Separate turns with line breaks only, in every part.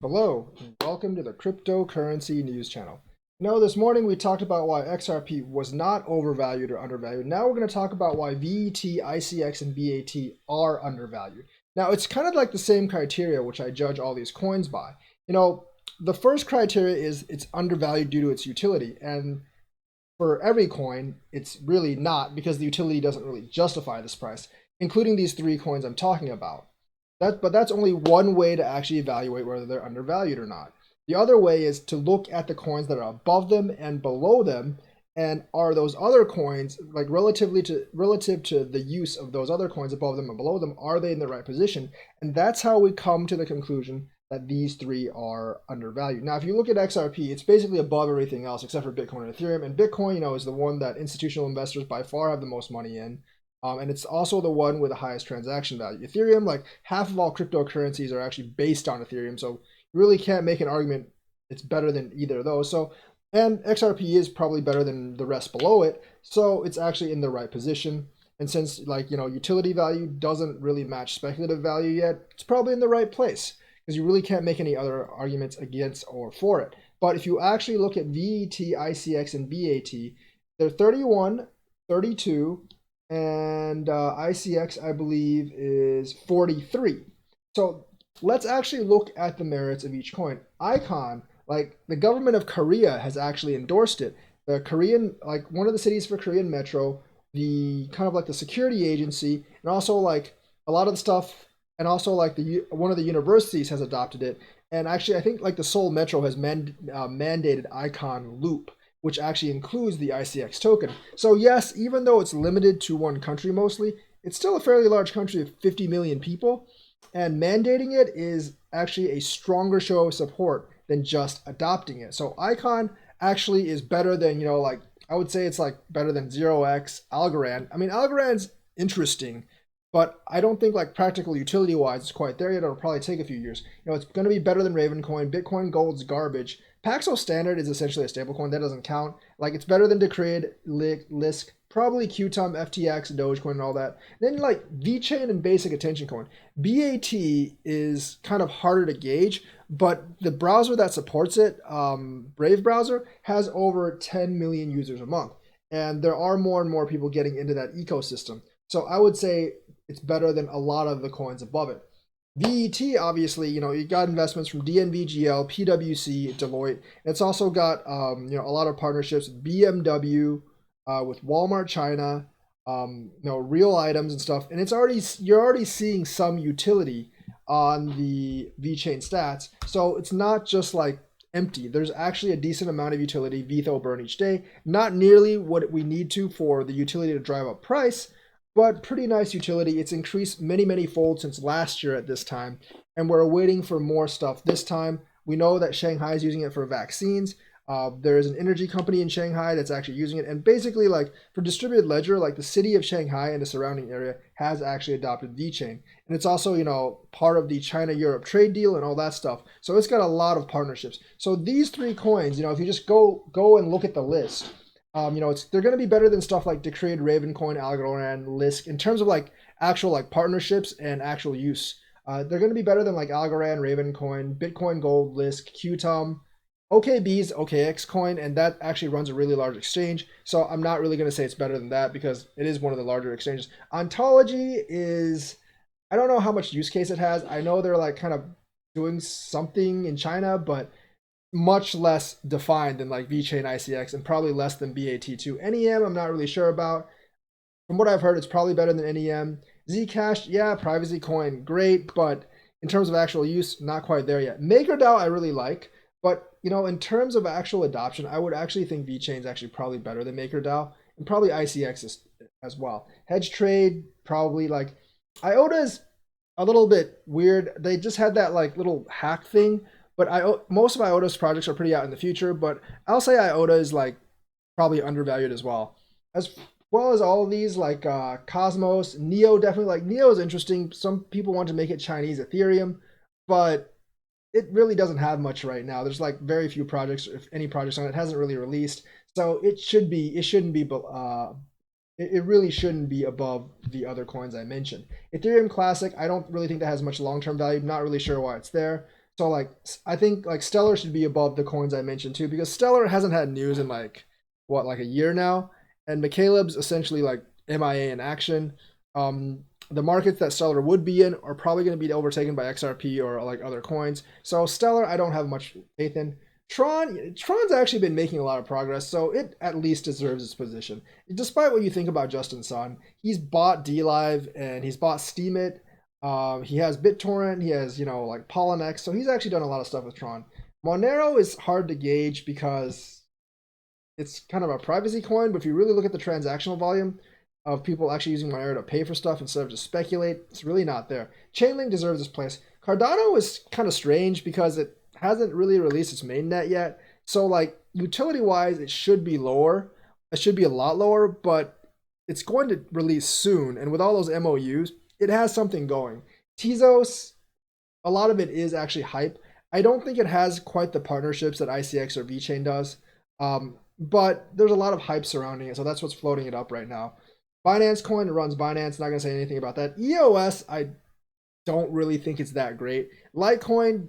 Hello, and welcome to the Cryptocurrency News Channel. This morning we talked about why XRP was not overvalued or undervalued. Now we're going to talk about why VET, ICX, and BAT are undervalued. Now it's kind of like the same criteria which I judge all these coins by. The first criteria is it's undervalued due to its utility, and for every coin, it's really not because the utility doesn't really justify this price, including these three coins I'm talking about. But that's only one way to actually evaluate whether they're undervalued or not. The other way is to look at the coins that are above them and below them, and are those other coins, like relative to the use of those other coins above them and below them, are they in the right position? And that's how we come to the conclusion that these three are undervalued. Now, if you look at XRP, it's basically above everything else except for Bitcoin and Ethereum. And Bitcoin, is the one that institutional investors by far have the most money in. And it's also the one with the highest transaction value. Ethereum, like half of all cryptocurrencies are actually based on Ethereum. So you really can't make an argument it's better than either of those. And XRP is probably better than the rest below it. So it's actually in the right position. And since utility value doesn't really match speculative value yet, it's probably in the right place because you really can't make any other arguments against or for it. But if you actually look at VET, ICX, and BAT, they're 31, 32, and ICX, I believe, is 43. So let's actually look at the merits of each coin. Icon, like the government of Korea has actually endorsed it. The Korean, like one of the cities for Korean Metro, the kind of like the security agency, and also like a lot of the stuff, and also like one of the universities has adopted it. And actually, I think like the Seoul Metro has mandated Icon Loop, which actually includes the ICX token. So yes, even though it's limited to one country mostly, it's still a fairly large country of 50 million people, and mandating it is actually a stronger show of support than just adopting it. So Icon actually is better than, like I would say it's like better than 0x, Algorand. I mean, Algorand's interesting, but I don't think like practical utility wise it's quite there yet. It'll probably take a few years. It's going to be better than Ravencoin. Bitcoin Gold's garbage. Paxos Standard is essentially a stablecoin. That doesn't count. Like it's better than Decred, Lisk, probably Qtum, FTX, Dogecoin, and all that. Then like Vechain and Basic Attention Coin. BAT is kind of harder to gauge, but the browser that supports it, Brave browser, has over 10 million users a month. And there are more and more people getting into that ecosystem. So I would say it's better than a lot of the coins above it. VET, obviously, you got investments from DNVGL, PwC, Deloitte. It's also got, a lot of partnerships with BMW, with Walmart China, real items and stuff. And you're already seeing some utility on the VeChain stats. So it's not just like empty. There's actually a decent amount of utility VETHO burn each day. Not nearly what we need to for the utility to drive up price, but pretty nice utility. It's increased many, many fold since last year at this time, and we're waiting for more stuff this time. We know that Shanghai is using it for vaccines. There is an energy company in Shanghai that's actually using it, and basically like for distributed ledger, like the city of Shanghai and the surrounding area has actually adopted VeChain, and it's also part of the China-Europe trade deal and all that stuff. So it's got a lot of partnerships. So these three coins, if you just go and look at the list, they're going to be better than stuff like Decred, Ravencoin, Algorand, Lisk in terms of like actual like partnerships and actual use. They're going to be better than like Algorand, Ravencoin, Bitcoin Gold, Lisk, Qtum, OKB's OKX coin, and that actually runs a really large exchange. So I'm not really going to say it's better than that because it is one of the larger exchanges. Ontology is, I don't know how much use case it has. I know they're like kind of doing something in China, but much less defined than like VeChain, ICX, and probably less than BAT2. NEM, I'm not really sure about. From what I've heard, it's probably better than NEM. Zcash, yeah, privacy coin, great, but in terms of actual use, not quite there yet. MakerDAO, I really like, but in terms of actual adoption, I would actually think VeChain is actually probably better than MakerDAO, and probably ICX as well. Hedge trade, probably like IOTA is a little bit weird. They just had that like little hack thing. But most of IOTA's projects are pretty out in the future, but I'll say IOTA is like probably undervalued as well. As well as all of these like Cosmos, Neo, definitely like Neo is interesting. Some people want to make it Chinese Ethereum, but it really doesn't have much right now. There's like very few projects, if any projects on it. It hasn't really released. So it shouldn't be, it really shouldn't be above the other coins I mentioned. Ethereum Classic, I don't really think that has much long-term value. Not really sure why it's there. So like I think like Stellar should be above the coins I mentioned too, because Stellar hasn't had news in like what, like a year now, and McCaleb's essentially like MIA in action. The markets that Stellar would be in are probably going to be overtaken by XRP or like other coins. So Stellar, I don't have much faith in. Tron's actually been making a lot of progress, so it at least deserves its position. Despite what you think about Justin Sun, he's bought DLive and he's bought Steemit. He has BitTorrent, he has, like Polynex, so he's actually done a lot of stuff with Tron. Monero is hard to gauge because it's kind of a privacy coin, but if you really look at the transactional volume of people actually using Monero to pay for stuff instead of just speculate, it's really not there. Chainlink deserves its place. Cardano is kind of strange because it hasn't really released its mainnet yet. So like utility wise, it should be lower. It should be a lot lower, but it's going to release soon. And with all those MOUs, it has something going. Tezos, a lot of it is actually hype. I don't think it has quite the partnerships that ICX or Vechain does, but there's a lot of hype surrounding it, so that's what's floating it up right now. Binance Coin runs Binance, not going to say anything about that. EOS, I don't really think it's that great. Litecoin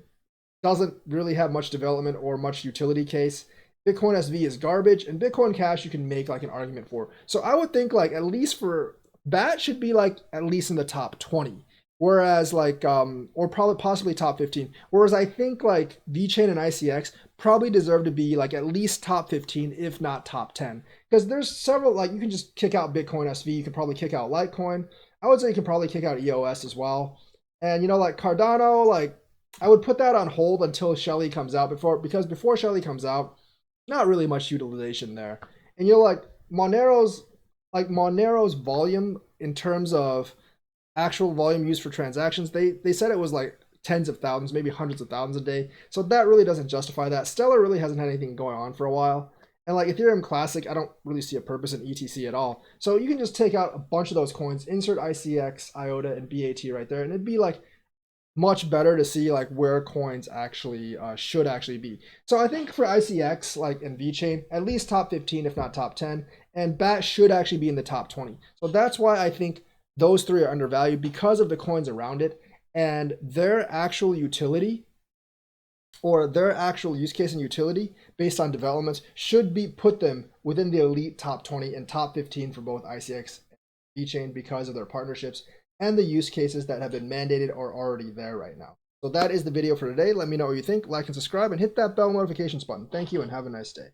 doesn't really have much development or much utility case. Bitcoin SV is garbage, and Bitcoin Cash you can make like an argument for. So I would think like at least for BAT should be like at least in the top 20. Whereas like or probably possibly top 15. Whereas I think like VChain and ICX probably deserve to be like at least top 15, if not top 10. Because there's several, like you can just kick out Bitcoin SV, you could probably kick out Litecoin. I would say you can probably kick out EOS as well. And like Cardano, like I would put that on hold until Shelly comes out because before Shelly comes out, not really much utilization there. And Monero's volume in terms of actual volume used for transactions, they said it was like tens of thousands, maybe hundreds of thousands a day. So that really doesn't justify that. Stellar really hasn't had anything going on for a while. And like Ethereum Classic, I don't really see a purpose in ETC at all. So you can just take out a bunch of those coins, insert ICX, IOTA, and BAT right there, and it'd be like much better to see like where coins actually should actually be. So I think for ICX like and VChain, at least top 15, if not top 10, and BAT should actually be in the top 20. So that's why I think those three are undervalued because of the coins around it and their actual utility or their actual use case and utility based on developments should be put them within the elite top 20 and top 15 for both ICX and VChain because of their partnerships and the use cases that have been mandated or already there right now. So that is the video for today. Let me know what you think, like and subscribe, and hit that bell notifications button. Thank you and have a nice day.